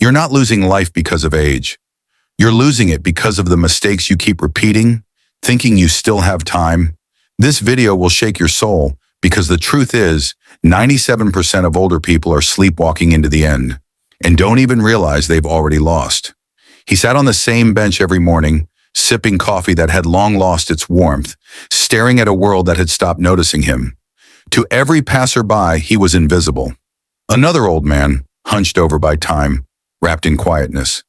You're not losing life because of age. You're losing it because of the mistakes you keep repeating, thinking you still have time. This video will shake your soul because the truth is 97% of older people are sleepwalking into the end and don't even realize they've already lost. He sat on the same bench every morning, sipping coffee that had long lost its warmth, staring at a world that had stopped noticing him. To every passerby, he was invisible. Another old man, hunched over by time, wrapped in quietness.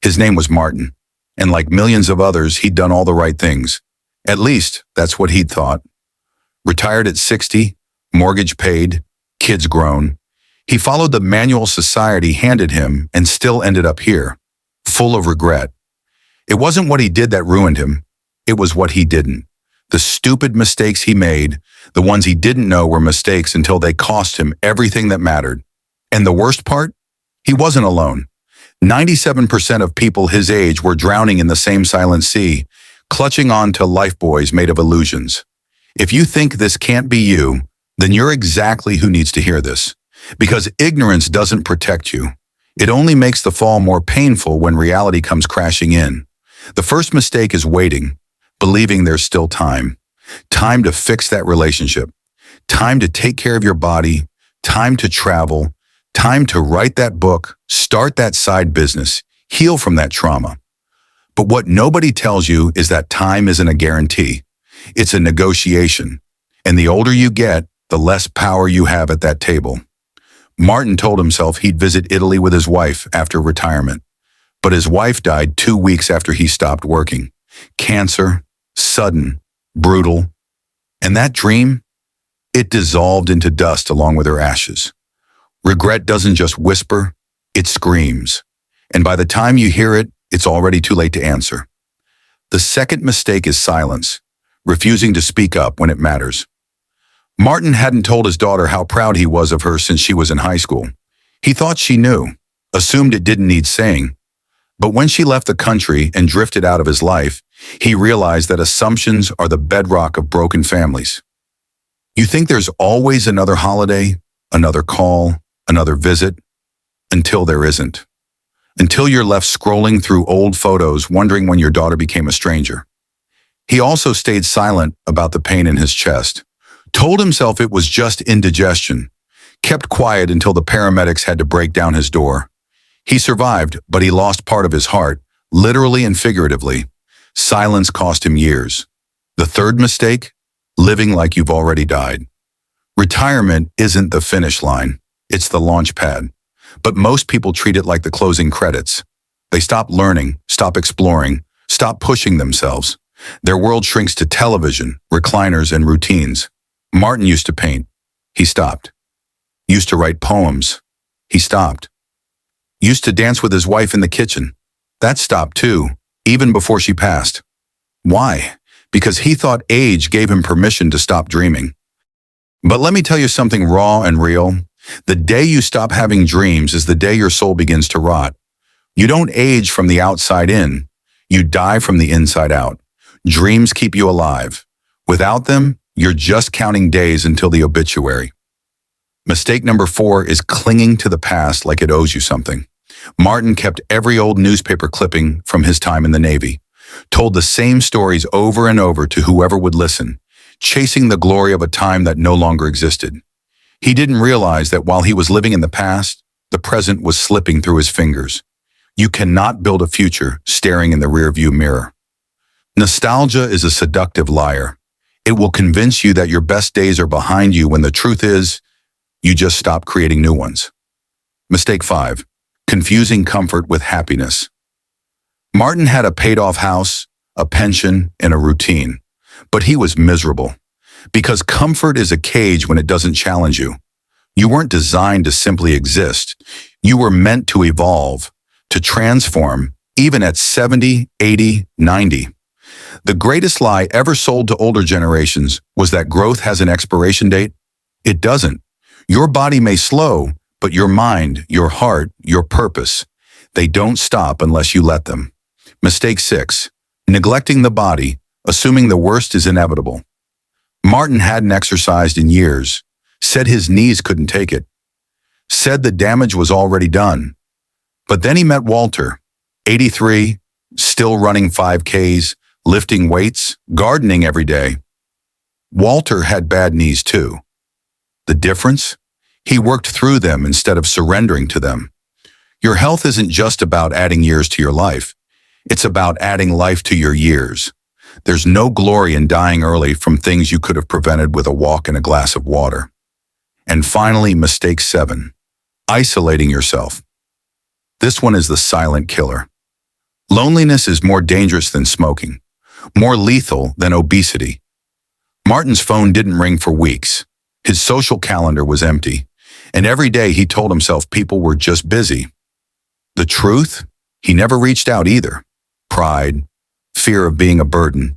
His name was Martin, and like millions of others, he'd done all the right things. At least, that's what he'd thought. Retired at 60, mortgage paid, kids grown, he followed the manual society handed him and still ended up here, full of regret. It wasn't what he did that ruined him. It was what he didn't. The stupid mistakes he made, the ones he didn't know were mistakes until they cost him everything that mattered. And the worst part? He wasn't alone. 97% of people his age were drowning in the same silent sea, clutching on to lifebuoys made of illusions. If you think this can't be you, then you're exactly who needs to hear this. Because ignorance doesn't protect you. It only makes the fall more painful when reality comes crashing in. The first mistake is waiting, believing there's still time. Time to fix that relationship. Time to take care of your body. Time to travel. Time to write that book, start that side business, heal from that trauma. But what nobody tells you is that time isn't a guarantee. It's a negotiation. And the older you get, the less power you have at that table. Martin told himself he'd visit Italy with his wife after retirement. But his wife died 2 weeks after he stopped working. Cancer, sudden, brutal. And that dream? It dissolved into dust along with her ashes. Regret doesn't just whisper, it screams. And by the time you hear it, it's already too late to answer. The second mistake is silence, refusing to speak up when it matters. Martin hadn't told his daughter how proud he was of her since she was in high school. He thought she knew, assumed it didn't need saying. But when she left the country and drifted out of his life, he realized that assumptions are the bedrock of broken families. You think there's always another holiday, another call, another visit, until there isn't. Until you're left scrolling through old photos wondering when your daughter became a stranger. He also stayed silent about the pain in his chest, told himself it was just indigestion, kept quiet until the paramedics had to break down his door. He survived, but he lost part of his heart, literally and figuratively. Silence cost him years. The third mistake? Living like you've already died. Retirement isn't the finish line, it's the launch pad. But most people treat it like the closing credits. They stop learning, stop exploring, stop pushing themselves. Their world shrinks to television, recliners, and routines. Martin used to paint. He stopped. Used to write poems. He stopped. Used to dance with his wife in the kitchen. That stopped too, even before she passed. Why? Because he thought age gave him permission to stop dreaming. But let me tell you something raw and real. The day you stop having dreams is the day your soul begins to rot. You don't age from the outside in. You die from the inside out. Dreams keep you alive. Without them, you're just counting days until the obituary. Mistake number 4 is clinging to the past like it owes you something. Martin kept every old newspaper clipping from his time in the Navy, told the same stories over and over to whoever would listen, chasing the glory of a time that no longer existed. He didn't realize that while he was living in the past, the present was slipping through his fingers. You cannot build a future staring in the rearview mirror. Nostalgia is a seductive liar. It will convince you that your best days are behind you when the truth is, you just stopped creating new ones. Mistake 5. Confusing comfort with happiness. Martin had a paid-off house, a pension, and a routine, but he was miserable. Because comfort is a cage when it doesn't challenge you. You weren't designed to simply exist. You were meant to evolve, to transform, even at 70, 80, 90. The greatest lie ever sold to older generations was that growth has an expiration date. It doesn't. Your body may slow, but your mind, your heart, your purpose, they don't stop unless you let them. Mistake 6. Neglecting the body, assuming the worst is inevitable. Martin hadn't exercised in years, said his knees couldn't take it, said the damage was already done. But then he met Walter, 83, still running 5Ks, lifting weights, gardening every day. Walter had bad knees too. The difference? He worked through them instead of surrendering to them. Your health isn't just about adding years to your life. It's about adding life to your years. There's no glory in dying early from things you could have prevented with a walk and a glass of water. And finally, mistake 7, isolating yourself. This one is the silent killer. Loneliness is more dangerous than smoking, more lethal than obesity. Martin's phone didn't ring for weeks. His social calendar was empty, and every day he told himself people were just busy. The truth? He never reached out either. Pride, fear of being a burden.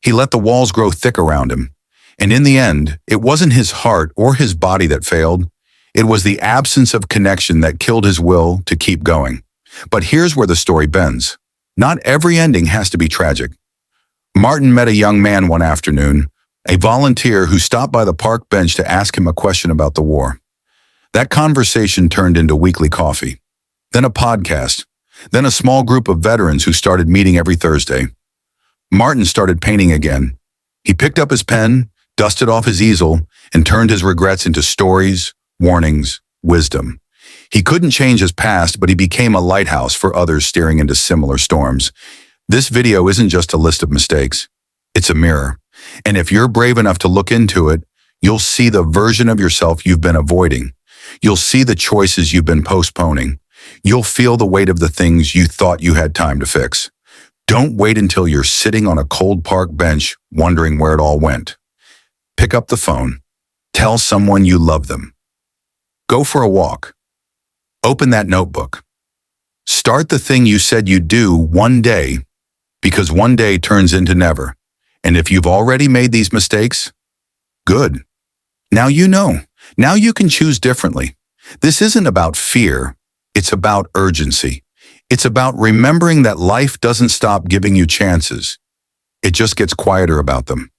He let the walls grow thick around him. And in the end, it wasn't his heart or his body that failed. It was the absence of connection that killed his will to keep going. But here's where the story bends. Not every ending has to be tragic. Martin met a young man one afternoon, a volunteer who stopped by the park bench to ask him a question about the war. That conversation turned into weekly coffee, then a podcast, then a small group of veterans who started meeting every Thursday. Martin started painting again. He picked up his pen, dusted off his easel, and turned his regrets into stories, warnings, wisdom. He couldn't change his past, but he became a lighthouse for others steering into similar storms. This video isn't just a list of mistakes. It's a mirror. And if you're brave enough to look into it, you'll see the version of yourself you've been avoiding. You'll see the choices you've been postponing. You'll feel the weight of the things you thought you had time to fix. Don't wait until you're sitting on a cold park bench wondering where it all went. Pick up the phone. Tell someone you love them. Go for a walk. Open that notebook. Start the thing you said you'd do one day, because one day turns into never. And if you've already made these mistakes, good. Now you know. Now you can choose differently. This isn't about fear. It's about urgency. It's about remembering that life doesn't stop giving you chances. It just gets quieter about them.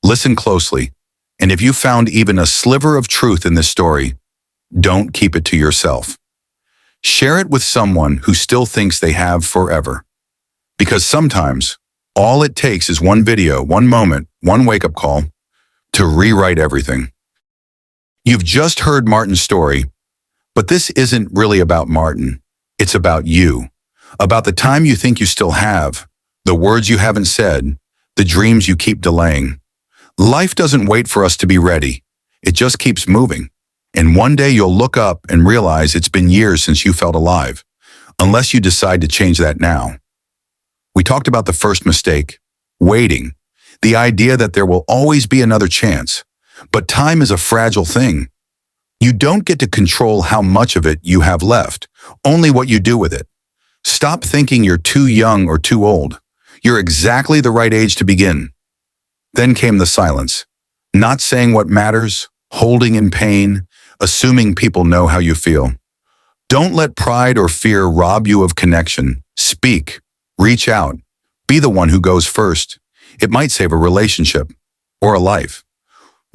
Listen closely, and if you found even a sliver of truth in this story, don't keep it to yourself. Share it with someone who still thinks they have forever. Because sometimes, all it takes is one video, one moment, one wake-up call to rewrite everything. You've just heard Martin's story, but this isn't really about Martin. It's about you, about the time you think you still have, the words you haven't said, the dreams you keep delaying. Life doesn't wait for us to be ready. It just keeps moving. And one day you'll look up and realize it's been years since you felt alive, unless you decide to change that now. We talked about the first mistake, waiting, the idea that there will always be another chance. But time is a fragile thing. You don't get to control how much of it you have left, only what you do with it. Stop thinking you're too young or too old. You're exactly the right age to begin. Then came the silence, not saying what matters, holding in pain, assuming people know how you feel. Don't let pride or fear rob you of connection. Speak, reach out, be the one who goes first. It might save a relationship or a life.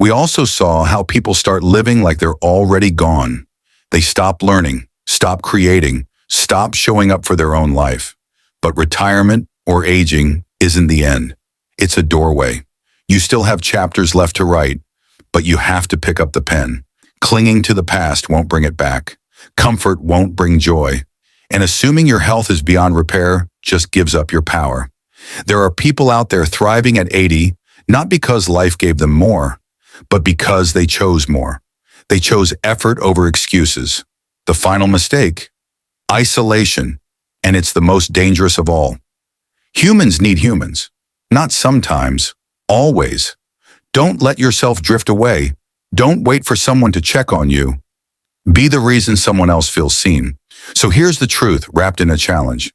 We also saw how people start living like they're already gone. They stop learning, stop creating, stop showing up for their own life. But retirement or aging isn't the end. It's a doorway. You still have chapters left to write, but you have to pick up the pen. Clinging to the past won't bring it back. Comfort won't bring joy. And assuming your health is beyond repair just gives up your power. There are people out there thriving at 80, not because life gave them more, but because they chose more. They chose effort over excuses. The final mistake, isolation, and it's the most dangerous of all. Humans need humans, not sometimes, always. Don't let yourself drift away. Don't wait for someone to check on you. Be the reason someone else feels seen. So here's the truth wrapped in a challenge.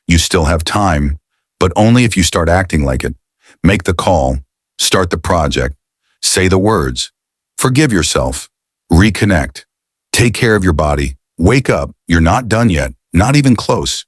You still have time, but only if you start acting like it. Make the call, start the project, say the words, forgive yourself, reconnect, take care of your body, wake up, you're not done yet, not even close.